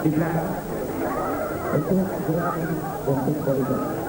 di belakang untuk gerakan untuk koridor.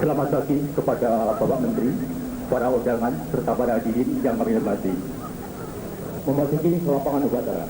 Selamat pagi kepada Bapak Menteri, para undangan, serta para hadirin yang kami hormati. Memasuki lapangan upacara.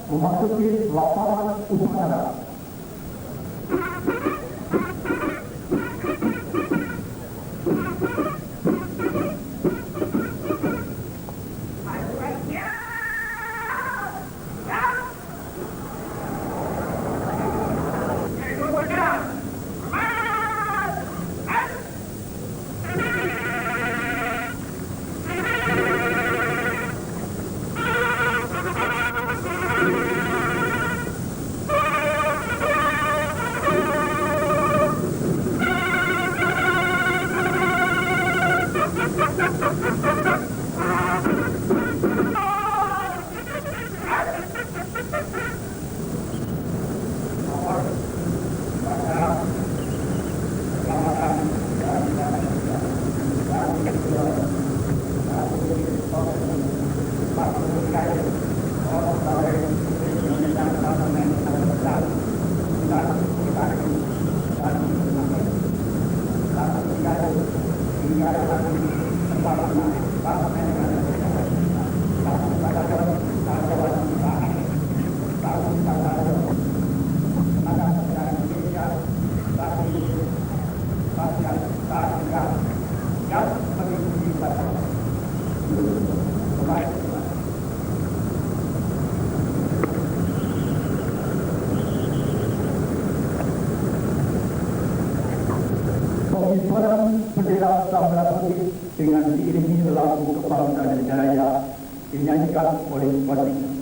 Memasuki lapangan upacara. Pengibaran bendera sang merah putih dengan diiringi lagu kebanggaan negara dinyanyikan oleh wanita.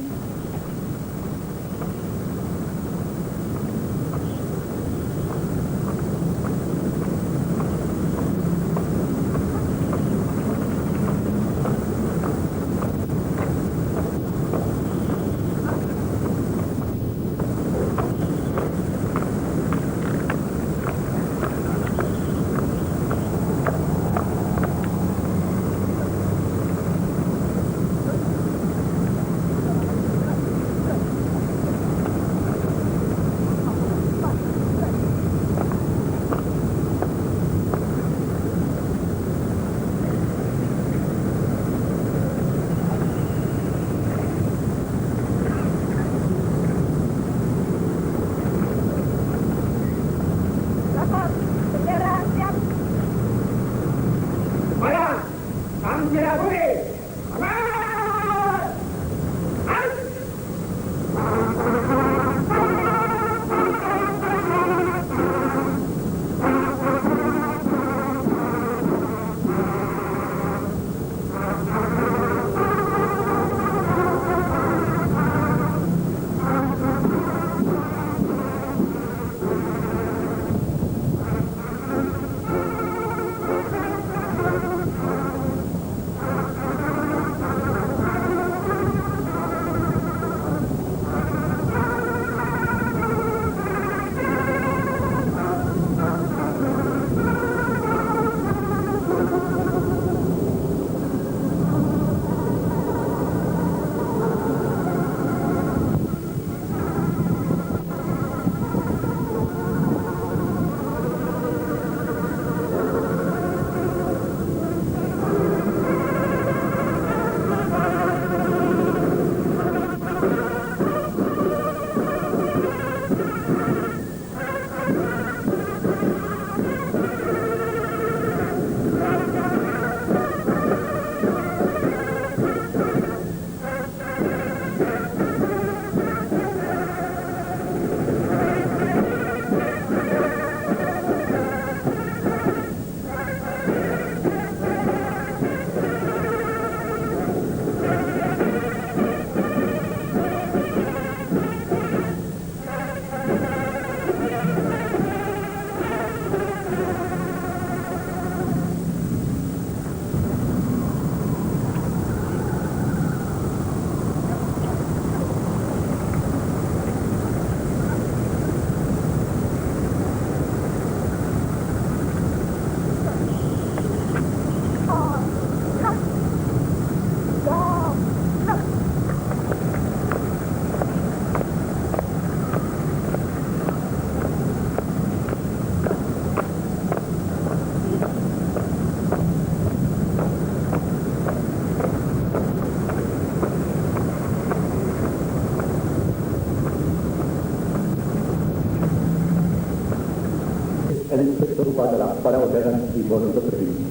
kepada undangan himbauan untuk berdiri.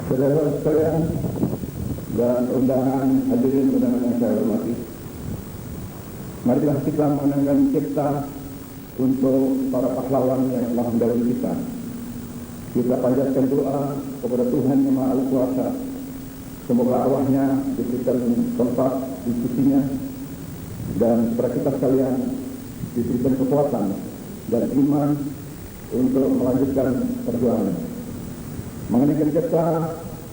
Saudara sekalian dan undangan hadirin undangan yang saya hormati, marilah kita mengenangkan cipta untuk para pahlawan yang telah mendahului kita. Kita panjatkan doa kepada Tuhan Yang Maha Kuasa. Semoga arwahnya diberikan tempat di sisinya dan kepada kita sekalian diberikan kekuatan dan iman untuk melanjutkan perjuangan. Mengenai kita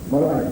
mulai.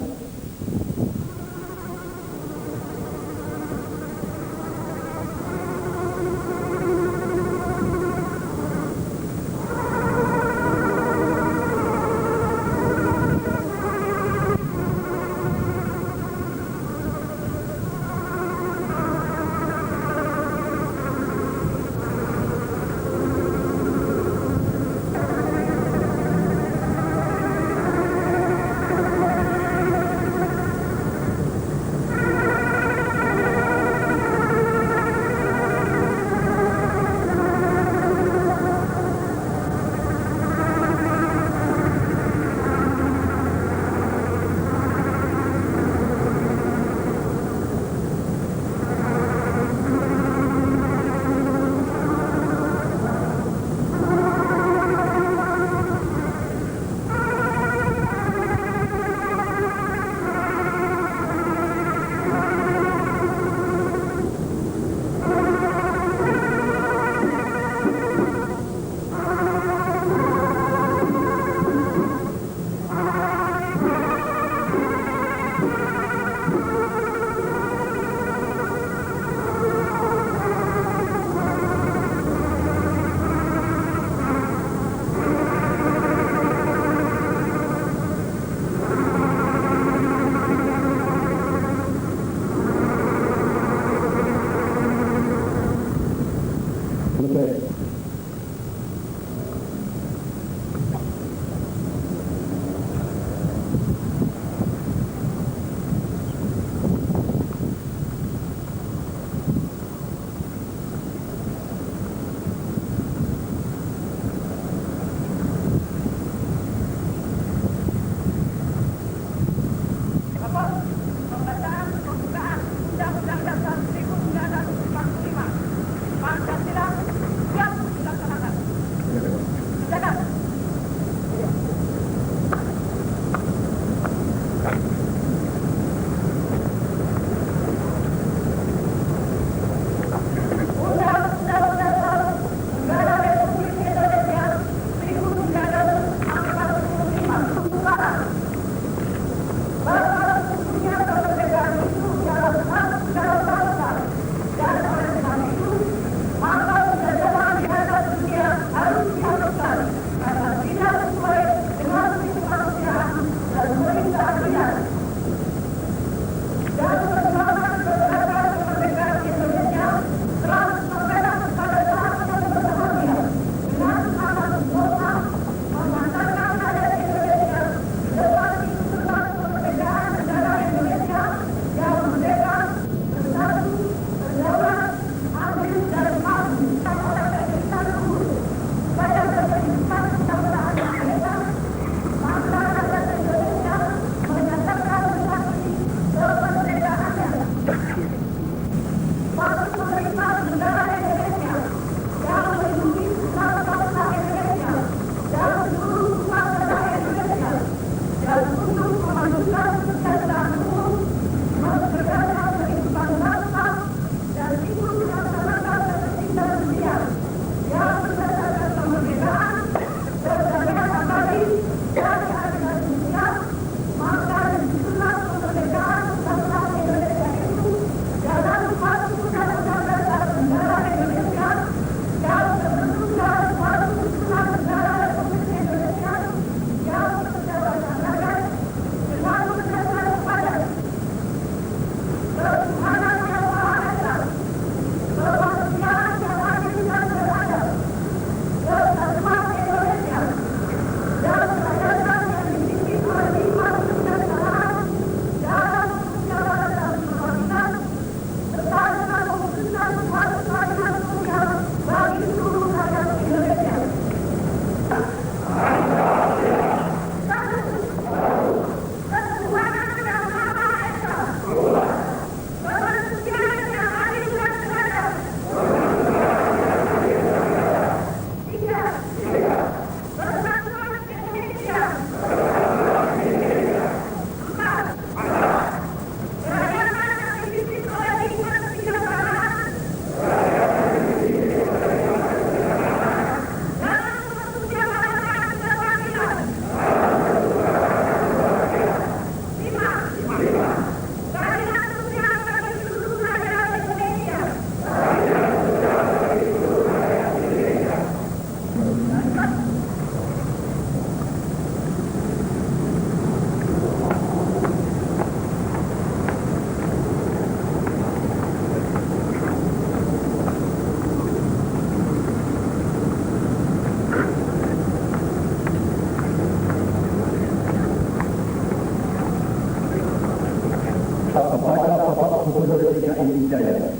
Gubernur DKI Jaya,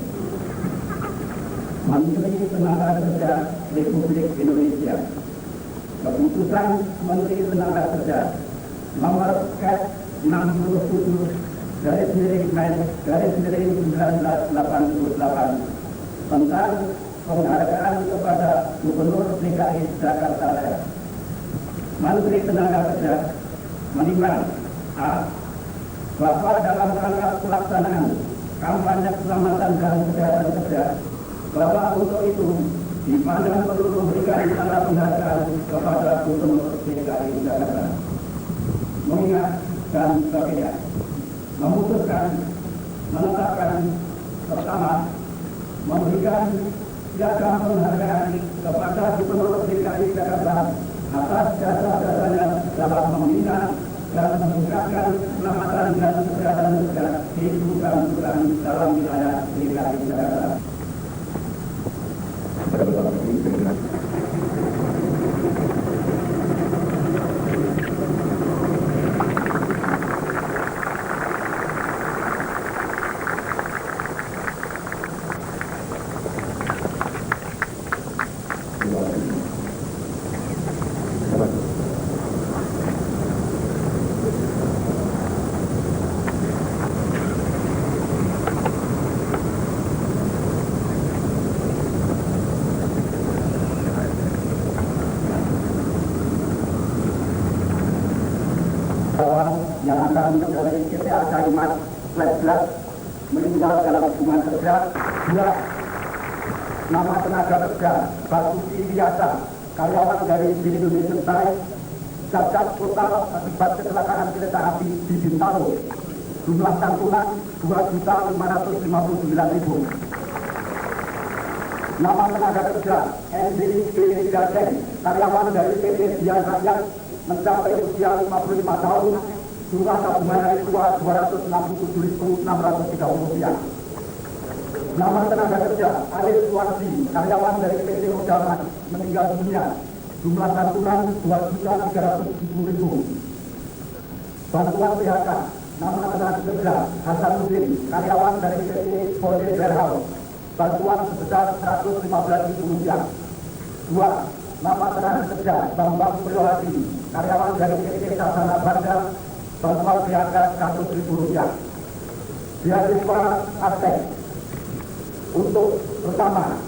Menteri Tenaga Kerja Republik Indonesia, Keputusan Menteri Tenaga Kerja Nomor K67 garis miring 1988 tentang penghargaan kepada Gubernur DKI Jakarta Raya. Menteri Tenaga Kerja menimbang bahwa dalam rangka pelaksanaan kampanye keselamatan dan kesehatan kerja, bahwa untuk itu dipandang perlu memberikan tanda penghargaan kepada Gubernur DKI Jakarta. Mengingat dan sebagainya, memutuskan, menetapkan pertama, memberikan piagam penghargaan kepada Gubernur DKI Jakarta atas jasa-jasanya dalam membina dan meningkatkan keselamatan dan kesehatan kerja di program-program dalam wilayah DKI Jakarta. Yang akan dari KPA Kalimat 12 meninggal dalam hubungan kerja. 2. Nama tenaga kerja Basuki Biasa, karyawan dari Indonesian Time, cacat total akibat kecelakaan kereta api di Bintaro. Jumlah santunan 2.559.000. Nama tenaga kerja NDIP Gaden, karyawan dari PT Dian Rakyat, mencapai usia 55 tahun, jumlah tabungan hari tua Rp267.630. Nama tenaga kerja Arif Suwardi, karyawan dari PT Rodaman, meninggal dunia, jumlah santunan Rp2.370.000. Bantuan PHK, nama tenaga kerja Hasanuddin, karyawan dari PT Bode Warehouse, bantuan sebesar Rp115.000. 2. Nama tenaga kerja Bambang Priyohadi, karyawan dari PT Sasana Bangga, bantuan PHK Rp100.000. Beasiswa Aspek untuk pertama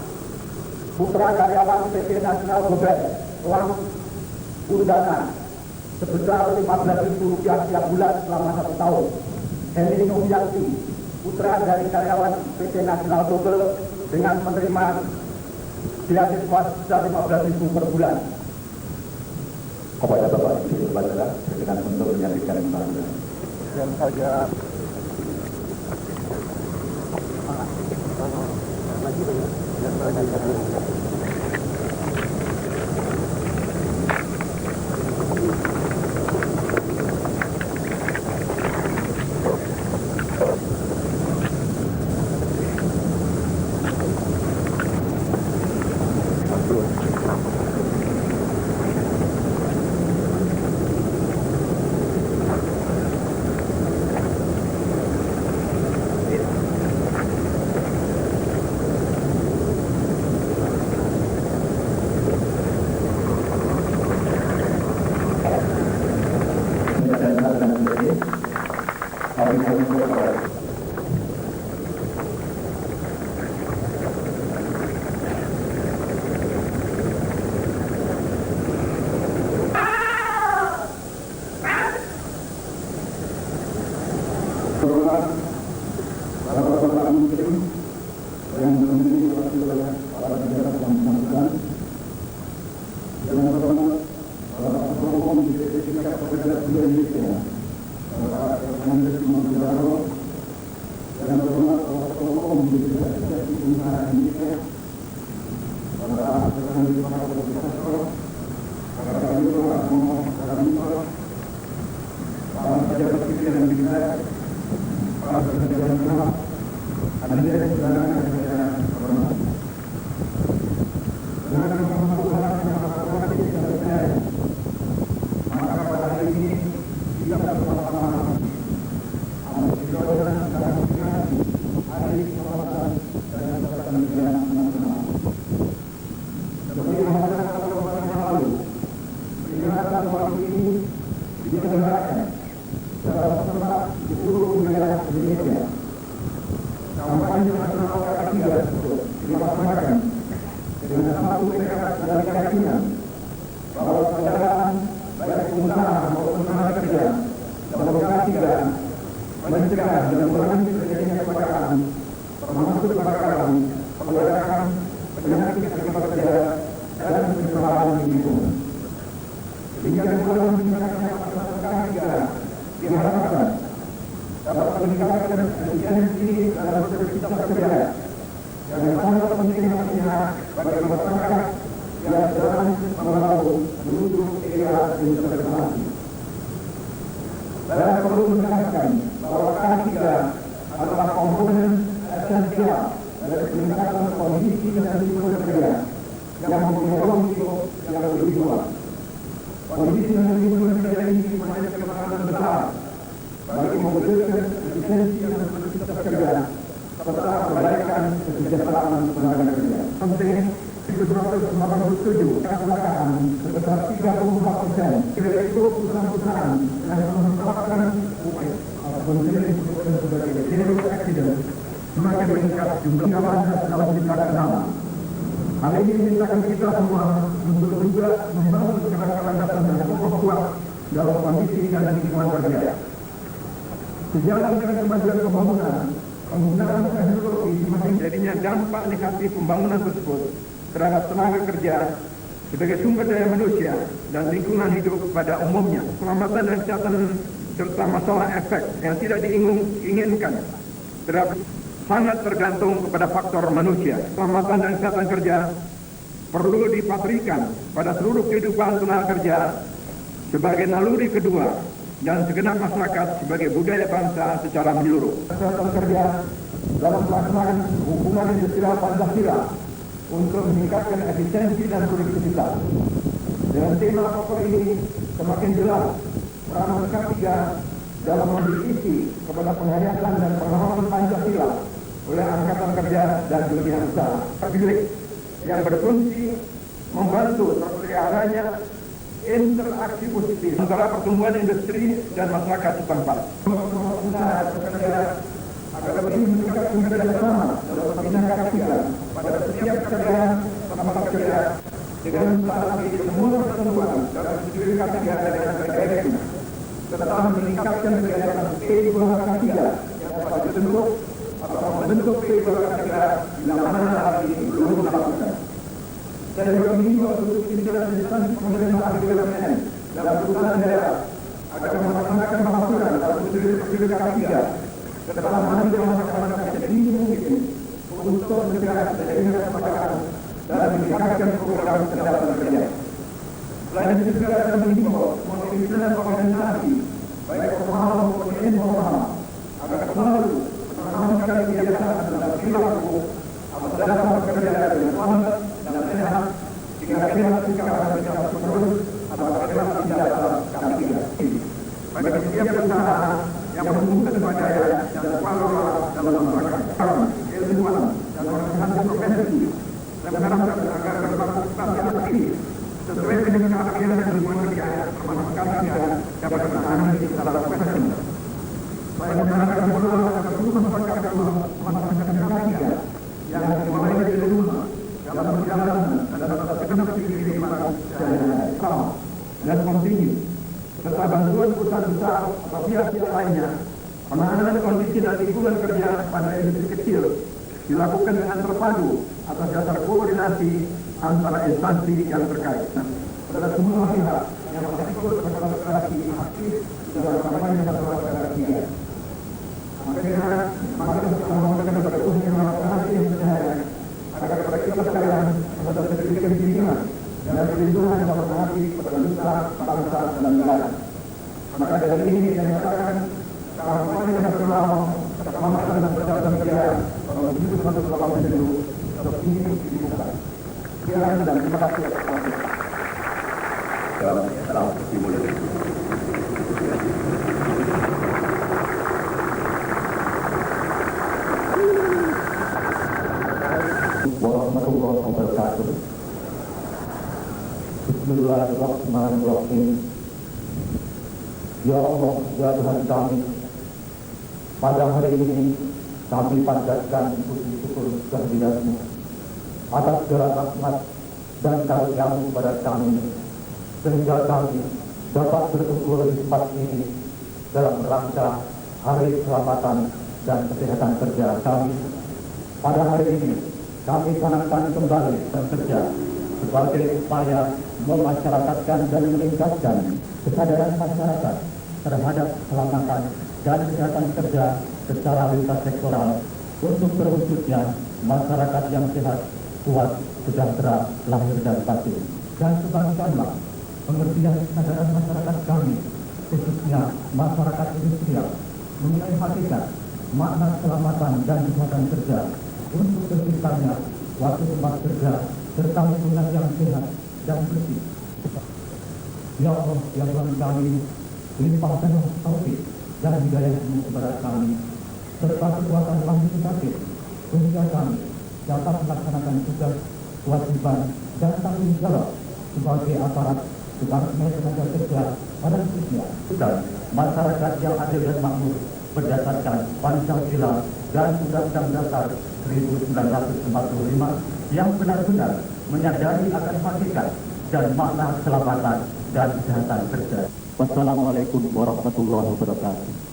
putra karyawan PT Nasional Gobel, uang undangan sebesar Rp15.000 tiap bulan selama 1 tahun. Heni Novianti, putra dari karyawan PT Nasional Gobel, dengan menerima beasiswa sebesar Rp15.000 per bulan. Kepada Bapak Ibu Kepala, berkenan untuk menyampaikan penghargaan. Dan saja Bapak Menteri yang memiliki wakil para pejabat yang bersangkutan, yang terhormat Bapak Ketua Umum DPP Serikat Pekerja Seluruh Indonesia, Bapak Hermanus Manggaro, yang terhormat Bapak Ketua Umum DPP Asosiasi Pengusaha Indonesia, Bapak Hermanus Manggaro, Bapak Yudho Amono Karamito, Bapak Pejabat Sipil dan Militer, Pak Presiden Trump, hadirin saudara yang saya hormati. Dengan hormat yang saya, maka pada hari ini kita bersama-sama Indonesia. Kampanye nasional ketiga dilaksanakan dengan satu tekad dan keyakinan bahwa kendaraan baik pengusaha maupun tenaga kerja berlokasi dan mencegah dan mengurangi terjadinya kebakaran, termasuk kebakaran, peledakan, penyakit akibat kerja dan pencemaran lingkungan. Demikian pula meningkatnya masyarakat juga diharapkan dapat meningkatkan efisiensi dalam beraktivitas kerja yang sangat penting nantinya bagi masyarakat yang sedang melalui menuju era industrialisasi. Saya perlu menekankan bahwa K3 adalah komponen esensial dari peningkatan kondisi dan lingkungan kerja yang mendorong yang lebih luas. Kondisi dan lingkungan kerja ini mempunyai kepentingan besar bagi mewujudkan efisiensi dan produktivitas kerja serta perbaikan kesejahteraan tenaga kerja. Penting 787 kecelakaan sebesar 34%. Yaitu perusahaan-perusahaan yang menerapkan sebagai zero accident semakin meningkat jumlahnya dalam tingkat enam. Hal ini memintakan kita semua untuk juga membangun landasan yang kuat dalam kondisi dan lingkungan kerja. Sejalan dengan kemajuan pembangunan, penggunaan teknologi semakin jadinya dampak negatif pembangunan tersebut terhadap tenaga kerja sebagai sumber daya manusia dan lingkungan hidup pada umumnya. Keselamatan dan kesehatan serta masalah efek yang tidak diinginkan terhadap sangat tergantung kepada faktor manusia. Keselamatan dan kesehatan kerja perlu dipatrikan pada seluruh kehidupan tenaga kerja sebagai naluri kedua dan segenap masyarakat sebagai budaya bangsa secara menyeluruh. Kesehatan kerja dalam pelaksanaan hubungan industrial Pancasila untuk meningkatkan efisiensi dan produktivitas. Dengan tema pokok ini semakin jelas peran K3 dalam memberi isi kepada penghayatan dan pengawalan Pancasila oleh Angkatan Kerja dan Dunia Usaha Publik yang berfungsi membantu terpeliharanya interaksi positif antara pertumbuhan industri dan masyarakat setempat. Agar lebih meningkatkan kerjasama dalam pembinaan K3 pada setiap kerja tempat kerja dengan mentaati semua ketentuan dalam studi K3 dengan baik, serta meningkatkan kegiatan P2K3 yang dapat dibentuk atau membentuk P2K3 bila mana hal ini belum dilakukan. Saya juga mengimbau untuk pimpinan instansi pemerintahan BUMN dalam perusahaan daerah agar melaksanakan pemasukan dalam studi K3 setelah mengambil langkah-langkah sedini mungkin untuk mencegah terjadinya kebakaran dan meningkatkan program kesehatan kerja. Selain itu juga akan mengimbau semua pimpinan organisasi baik formal maupun informal agar selalu menanamkan kebiasaan dan perilaku atas dasar kerja yang selamat dan sehat sehingga perilaku sekarang mencapai terus atau perilaku dasar K3. Bagi setiap usaha yang membutuhkan swadaya dan swallow dalam masyarakat, ilmuwan dan organisasi profesi yang menarapkan agar berpartisipasi aktif sesuai dengan keahlian dan lingkungan kerja termasuk K3 dapat menangani secara profesional. Selain menarapkan pula agar seluruh masyarakat melaksanakan K3 yang dimulai dari rumah dalam perjalanan dan dapat segenap kehidupan dan kontinu serta bantuan perusahaan besar atau pihak-pihak lainnya, penanganan kondisi dan lingkungan kerja pada industri kecil dilakukan dengan terpadu atas dasar koordinasi antara instansi yang terkait. Pada semua pihak yang ikut berpartisipasi aktif dalam kampanye nasional K3. Akhirnya, maka kita memohonkan kepada Tuhan yang Maha Pengasih yang menyayang agar kepada kita sekalian atas diberikan bimbingan dan perlindungan dalam menghadapi pergumulan bangsa dan negara. Maka dari ini saya nyatakan kampanye nasional keselamatan dan kesehatan kerja tahun 2018 resmi dibuka. Sekian dan terima kasih atas waktu. Salam dimulai. Warahmatullahi wabarakatuh. Bismillahirrahmanirrahim. Ya Allah, ya Tuhan kami, Pada hari ini kami panjatkan puji syukur kehadiratmu atas segala rahmat dan karuniamu pada kami, sehingga kami dapat berkumpul di tempat ini dalam rangka Hari Keselamatan dan Kesehatan Kerja kami. Pada hari ini kami canangkan kembali bekerja sebagai upaya memasyarakatkan dan meningkatkan kesadaran masyarakat terhadap keselamatan dan kesehatan kerja secara lintas sektoral untuk terwujudnya masyarakat yang sehat, kuat, sejahtera, lahir dan batin. Dan sebaliknya pengertian kesadaran masyarakat kami, khususnya masyarakat industrial, mengenai hakikat, makna keselamatan dan kesehatan kerja untuk terciptanya suatu tempat kerja serta lingkungan yang sehat dan bersih. Ya Allah, yang Tuhan kami, limpahkanlah taufik dan hidayah-Mu kepada kami, serta kekuatan lahir batin, sehingga kami dapat melaksanakan tugas, kewajiban, dan tanggung jawab sebagai aparat Departemen Tenaga Kerja pada khususnya dan masyarakat yang adil dan makmur berdasarkan Pancasila dan Undang-Undang Dasar 1945 yang benar-benar menyadari akan hakikat dan makna keselamatan dan kesehatan kerja. Wassalamualaikum warahmatullahi wabarakatuh.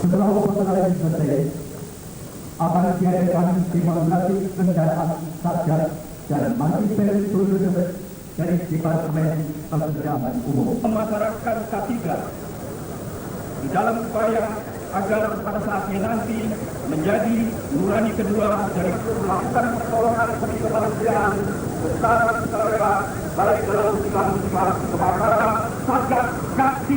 Setelah penilaian selesai, akan diadakan simulasi kendaraan satgas dan manipulasi seluruh dari Departemen Pekerjaan Umum. Masyarakat K3 di dalam upaya agar pada saatnya nanti menjadi nurani kedua dari melakukan pertolongan bagi kemanusiaan secara sukarela baik dalam musibah kebakaran satgas K3.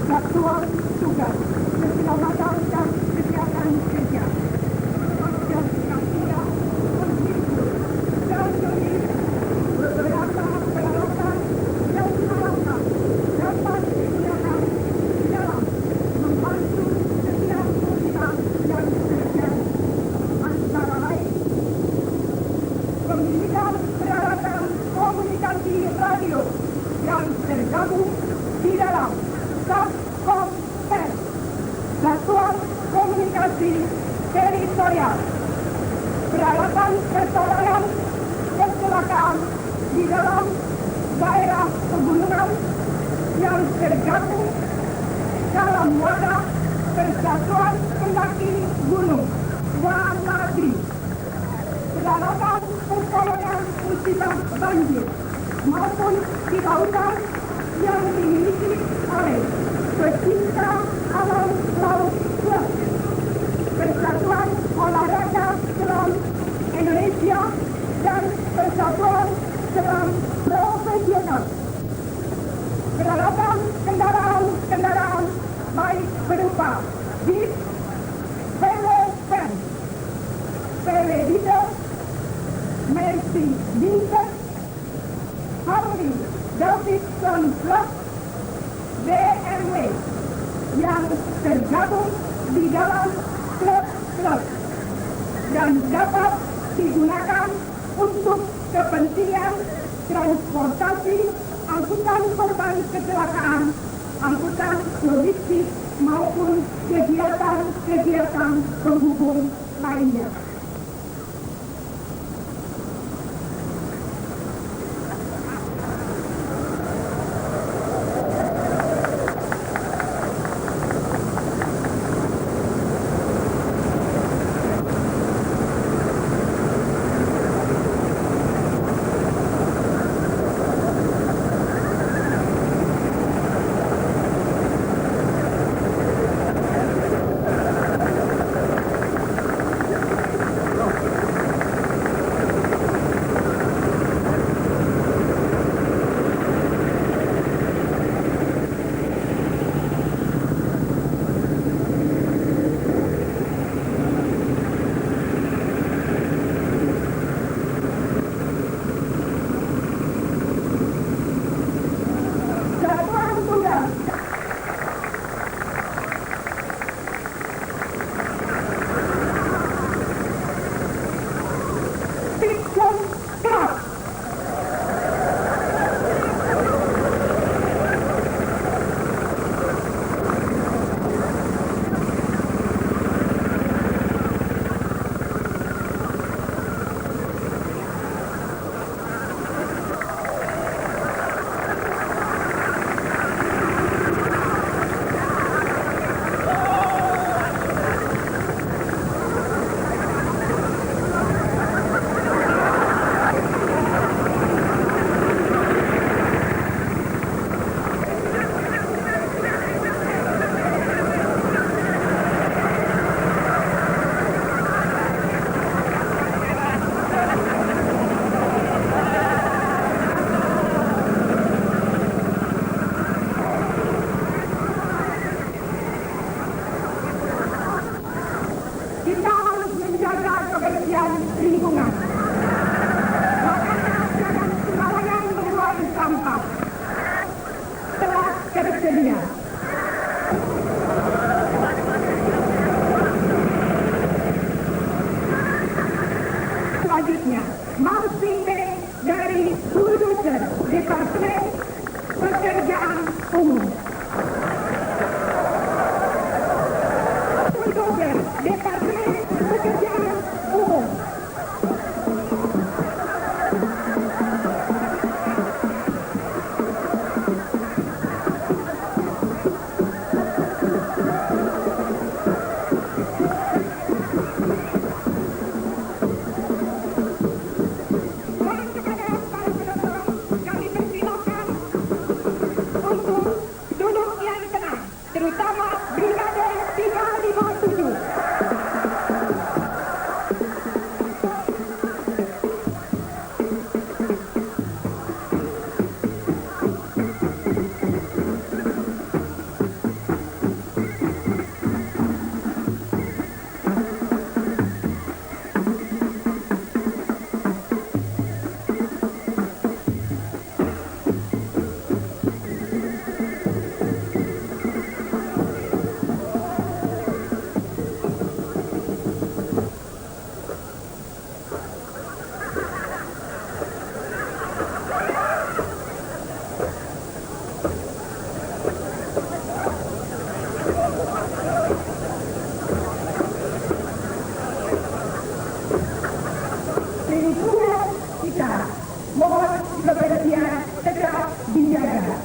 Satuan Tugas Keselamatan dan Kesehatan Kerja Satgas K3 menghimpun dan mengirim beberapa peralatan dan peralatan dapat digunakan dalam membantu setiap musibah yang terjadi, antara lain pemilikan peralatan komunikasi radio yang tergabung di dalam Satkompen, Satuan Komunikasi Teritorial, peralatan pertolongan kecelakaan di dalam daerah pegunungan yang tergabung dalam wadah Persatuan Pendaki Gunung Wanadi, peralatan pertolongan musibah banjir maupun di lautan yang dimiliki oleh pecinta alam laut Club, Persatuan Olahraga Selam Indonesia dan Persatuan Selam Profesional. Peralatan kendaraan baik berupa jeep, VW van, VW diesel, Mercedes, Harley Davidson Plus, BMW yang tergabung di dalam klub plus dan dapat digunakan untuk kepentingan transportasi, angkutan korban kecelakaan, angkutan logistik maupun kegiatan-kegiatan penghubung lainnya. Lingkungan. Makanya jangan sembarangan membuang sampah. Telah tersedia. Selanjutnya, Martin Day dari Produser Departemen Pekerjaan Umum. Produser Departemen Pekerjaan Umum. Terutama Brigade 357. Lingkungan kita mohon kebersihan tetap dijaga.